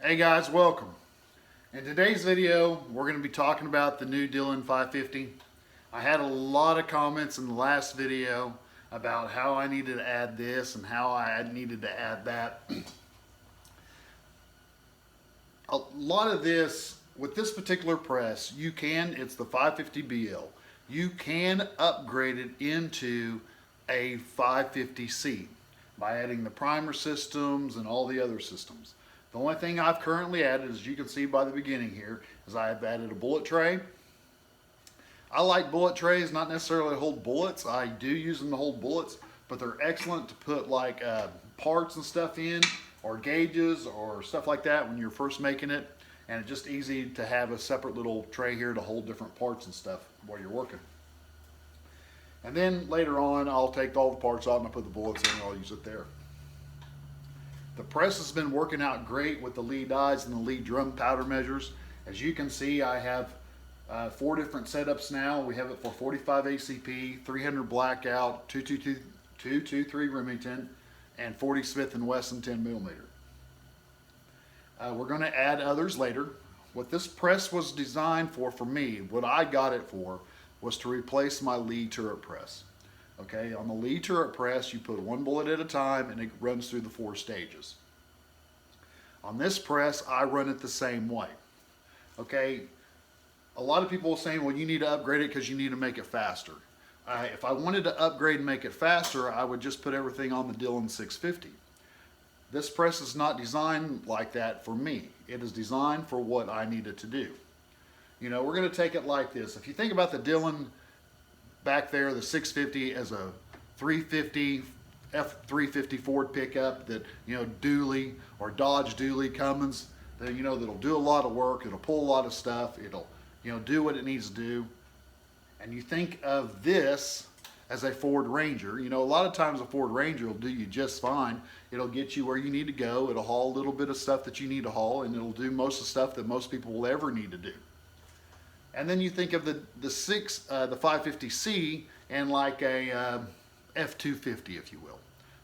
Hey guys, welcome. In today's video, we're going to be talking about the new Dillon 550. I had a lot of comments in the last video about how I needed to add this and how I needed to add that. A lot of this, with this particular press, it's the 550BL. You can upgrade it into a 550c by adding the primer systems and all the other systems. The only thing I've currently added, as you can see by the beginning here, is I have added a bullet tray. I like bullet trays, not necessarily to hold bullets. I do use them to hold bullets, but they're excellent to put like parts and stuff in, or gauges or stuff like that when you're first making it. And it's just easy to have a separate little tray here to hold different parts and stuff while you're working. And then later on, I'll take all the parts out and I'll put the bullets in and I'll use it there. The press has been working out great with the lead dies and the lead drum powder measures. As you can see, I have 4 different setups now. We have it for 45 ACP, 300 blackout, 223 Remington, and 40 Smith & Wesson 10mm. We're going to add others later. What this press was designed for me, what I got it for, was to replace my Lee turret press. Okay, on the Lee turret press, you put 1 bullet at a time and it runs through the 4 stages. On this press, I run it the same way. Okay, a lot of people are saying, well, you need to upgrade it because you need to make it faster. If I wanted to upgrade and make it faster, I would just put everything on the Dillon 650. This press is not designed like that for me. It is designed for what I needed to do. You know, we're going to take it like this. If you think about the Dillon back there, the 650 as a 350 F350 Ford pickup that, you know, dually or Dodge dually Cummins, that, you know, that'll do a lot of work, it'll pull a lot of stuff, it'll, you know, do what it needs to do. And you think of this as a Ford Ranger. You know, a lot of times a Ford Ranger will do you just fine. It'll get you where you need to go, it'll haul a little bit of stuff that you need to haul, and it'll do most of the stuff that most people will ever need to do. And then you think of the 550c and like a F250, if you will.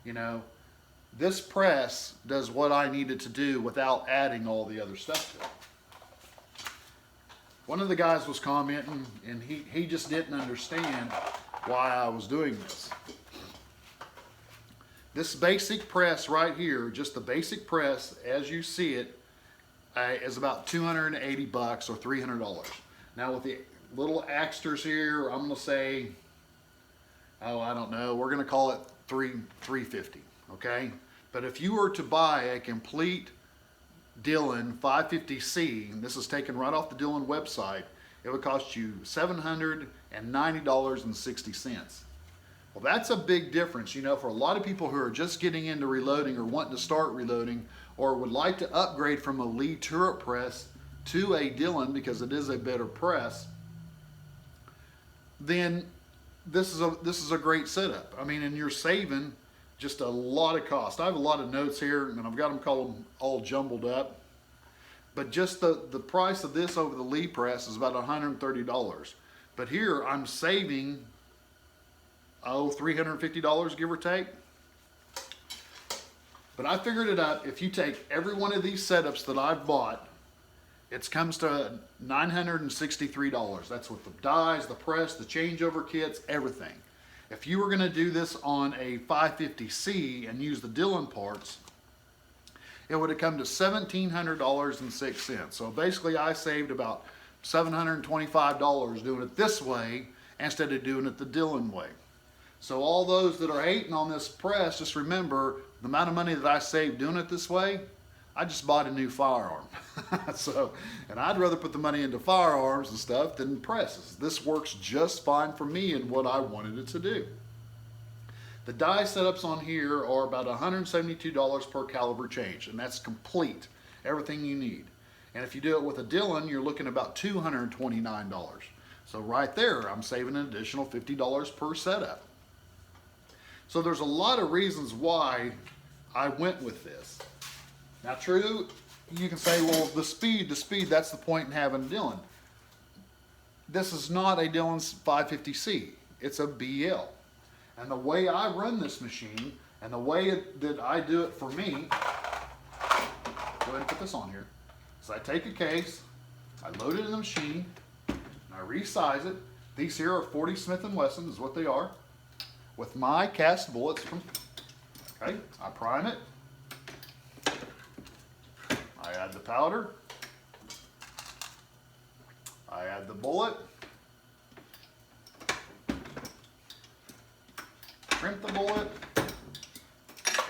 You know, this press does what I needed to do without adding all the other stuff to it. One of the guys was commenting, and he just didn't understand why I was doing this. This basic press right here, just the basic press as you see it, is about $280 or $300. Now with the little extras here, I'm going to say, oh, I don't know, we're going to call it $350, okay? But if you were to buy a complete Dillon 550c, and this is taken right off the Dillon website, it would cost you $790.60. Well, that's a big difference, you know, for a lot of people who are just getting into reloading or wanting to start reloading, or would like to upgrade from a Lee turret press to a Dillon because it is a better press, then this is a great setup. I mean, and you're saving just a lot of cost. I have a lot of notes here, and I've got them all jumbled up. But just the price of this over the Lee press is about $130. But here I'm saving, $350, give or take. But I figured it out. If you take every one of these setups that I've bought, it comes to $963. That's with the dies, the press, the changeover kits, everything. If you were going to do this on a 550c and use the Dillon parts, it would have come to $1,700.06. So basically I saved about $725 doing it this way instead of doing it the Dillon way. So all those that are hating on this press, just remember the amount of money that I saved doing it this way. I just bought a new firearm. And I'd rather put the money into firearms and stuff than presses. This works just fine for me and what I wanted it to do. The die setups on here are about $172 per caliber change, and that's complete, everything you need. And if you do it with a Dillon, you're looking about $229. So right there, I'm saving an additional $50 per setup. So there's a lot of reasons why I went with this. Now true, you can say, well, the speed, that's the point in having a Dillon. This is not a Dillon 550c, it's a BL. And the way I run this machine, and the way that I do it for me, go ahead and put this on here. So I take a case, I load it in the machine, and I resize it. These here are 40 Smith & Wesson is what they are. With my cast bullets from, okay, I prime it. I add the powder. I add the bullet. Crimp the bullet.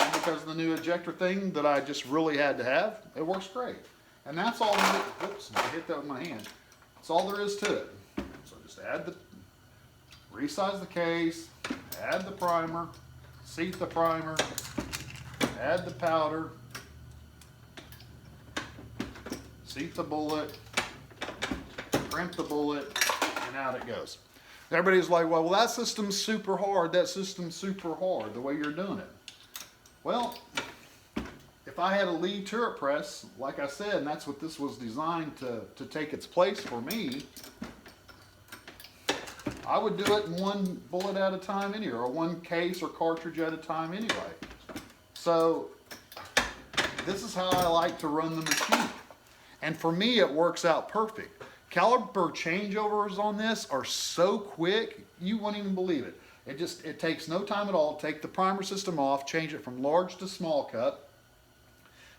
And because of the new ejector thing that I just really had to have, it works great. And that's all, oops, I hit that with my hand. That's all there is to it. So just add the, resize the case, add the primer, seat the primer, add the powder, seat the bullet, crimp the bullet, and out it goes. Everybody's like, well, that system's super hard, that system's super hard, the way you're doing it. Well, if I had a Lee turret press, like I said, and that's what this was designed to take its place for me, I would do it in one bullet at a time anyway, or one case or cartridge at a time anyway. So this is how I like to run the machine. And for me, it works out perfect. Caliber changeovers on this are so quick, you won't even believe it. It takes no time at all. Take the primer system off, change it from large to small cut.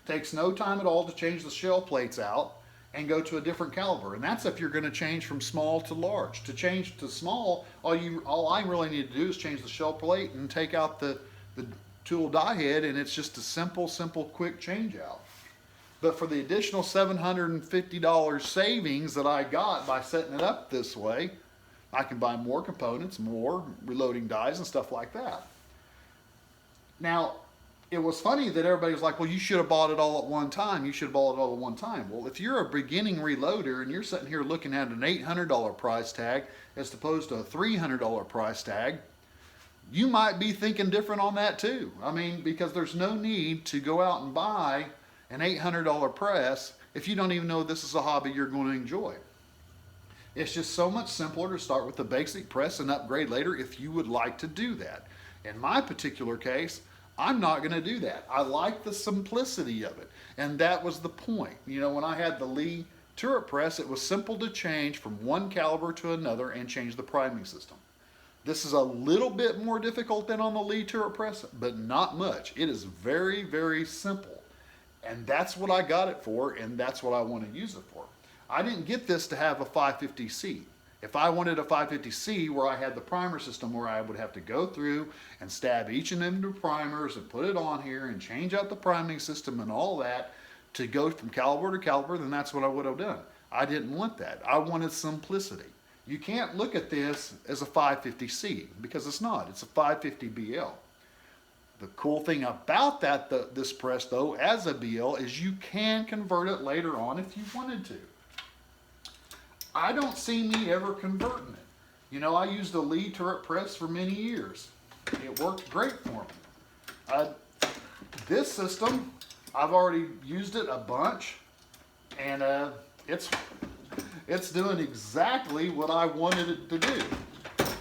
Takes no time at all to change the shell plates out and go to a different caliber. And that's if you're going to change from small to large. To change to small, all I really need to do is change the shell plate and take out the tool die head, and it's just a simple, quick change out. But for the additional $750 savings that I got by setting it up this way, I can buy more components, more reloading dies and stuff like that. Now, it was funny that everybody was like, well, you should have bought it all at one time. You should have bought it all at one time. Well, if you're a beginning reloader and you're sitting here looking at an $800 price tag as opposed to a $300 price tag, you might be thinking different on that too. I mean, because there's no need to go out and buy an $800 press if you don't even know this is a hobby you're going to enjoy. It's just so much simpler to start with the basic press and upgrade later if you would like to do that. In my particular case, I'm not going to do that. I like the simplicity of it, and that was the point. You know, when I had the Lee turret press, it was simple to change from one caliber to another and change the priming system. This is a little bit more difficult than on the Lee turret press, but not much. It is very, very simple, and that's what I got it for, and that's what I want to use it for. I didn't get this to have a 550c. If I wanted a 550c where I had the primer system where I would have to go through and stab each and every primers and put it on here and change out the priming system and all that to go from caliber to caliber, then that's what I would have done. I didn't want that. I wanted simplicity. You can't look at this as a 550c because it's not. It's a 550BL. The cool thing about this press though, as a BL, is you can convert it later on if you wanted to. I don't see me ever converting it. You know, I used a Lee turret press for many years. It worked great for me. This system, I've already used it a bunch, and it's doing exactly what I wanted it to do.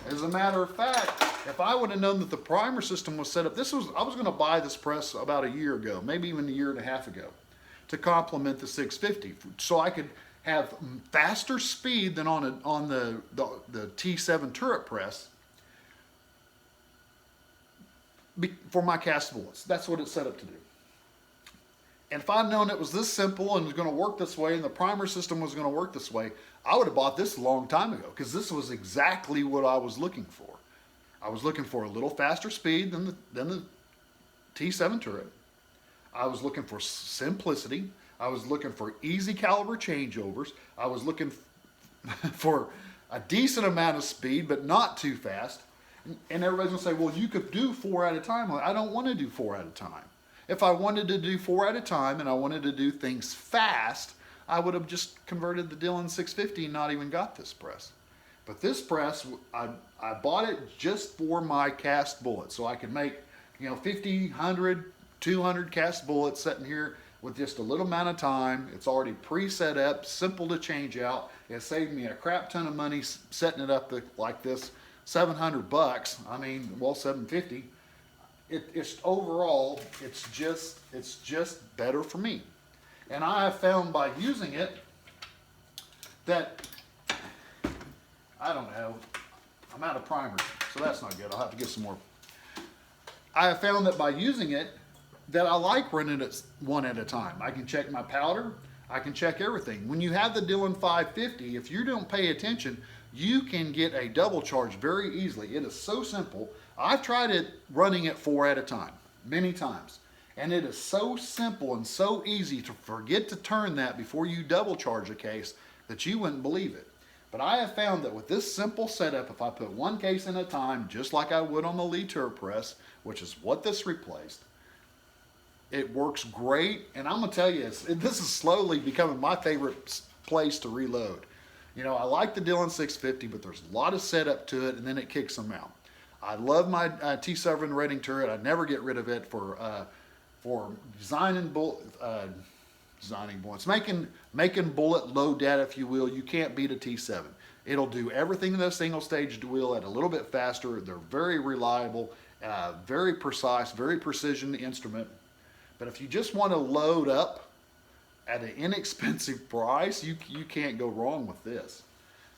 As a matter of fact, if I would have known that the primer system was set up, I was going to buy this press about a year ago, maybe even a year and a half ago, to complement the 650, so I could have faster speed than on the T7 turret press for my cast bullets. That's what it's set up to do. And if I'd known it was this simple and was going to work this way and the primer system was going to work this way, I would have bought this a long time ago, because this was exactly what I was looking for. I was looking for a little faster speed than the T7 turret. I was looking for simplicity. I was looking for easy caliber changeovers. I was looking for a decent amount of speed, but not too fast. And everybody's gonna say, well, you could do 4 at a time. I don't want to do 4 at a time. If I wanted to do 4 at a time and I wanted to do things fast, I would have just converted the Dillon 650 and not even got this press. But this press, I bought it just for my cast bullets, so I could make, 50, 100, 200 cast bullets sitting here with just a little amount of time. It's already pre-set up, simple to change out. It saved me a crap ton of money setting it up like this. $700. I mean, well, $750. It's overall, it's just better for me. And I have found by using it that, I don't know, I'm out of primer, so that's not good. I'll have to get some more. I have found that by using it, that I like running it one at a time. I can check my powder, I can check everything. When you have the Dillon 550, if you don't pay attention, you can get a double charge very easily. It is so simple. I've tried it running it 4 at a time, many times. And it is so simple and so easy to forget to turn that before you double charge a case that you wouldn't believe it. But I have found that with this simple setup, if I put one case in a time, just like I would on the Lee turret press, which is what this replaced, it works great. And I'm gonna tell you, this is slowly becoming my favorite place to reload. You know, I like the Dillon 650, but there's a lot of setup to it, and then it kicks them out. I love my T7 Redding turret. I never get rid of it for designing bullets, making bullet load data, if you will. You can't beat a T7. It'll do everything that a single stage will at a little bit faster. They're very reliable, very precise, very precision instrument. But if you just want to load up at an inexpensive price, you can't go wrong with this.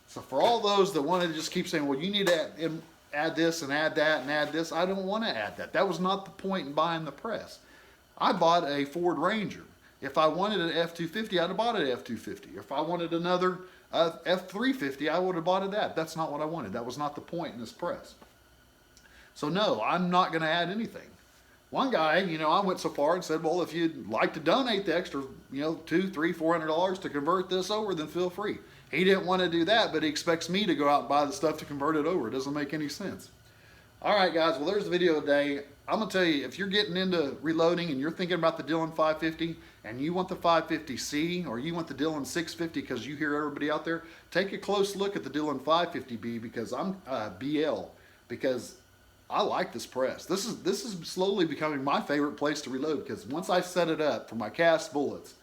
So for all those that want to just keep saying, well, you need to add this and add that and add this, I don't want to add that. That was not the point in buying the press. I bought a Ford Ranger. If I wanted an F250, I'd have bought an F250. If I wanted another F350, I would have bought that. That's not what I wanted. That was not the point in this press. So no, I'm not going to add anything. One guy, you know, I went so far and said, well, if you'd like to donate the extra, you know, $200, $300, $400 to convert this over, then feel free. He didn't want to do that, but he expects me to go out and buy the stuff to convert it over. It doesn't make any sense. All right, guys, well, there's the video today. I'm going to tell you, if you're getting into reloading and you're thinking about the Dillon 550 and you want the 550C or you want the Dillon 650 because you hear everybody out there, take a close look at the Dillon 550B because I'm BL, because I like this press. This is slowly becoming my favorite place to reload because once I set it up for my cast bullets,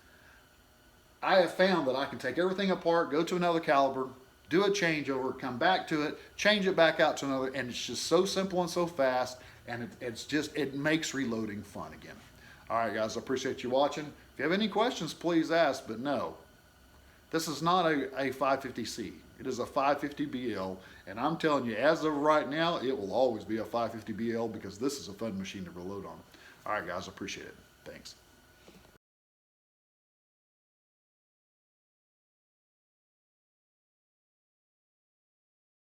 I have found that I can take everything apart, go to another caliber, do a changeover, come back to it, change it back out to another, and it's just so simple and so fast, and it makes reloading fun again. All right, guys, I appreciate you watching. If you have any questions, please ask, but no, this is not a 550C. It is a 550BL, and I'm telling you, as of right now, it will always be a 550BL because this is a fun machine to reload on. All right, guys, I appreciate it. Thanks.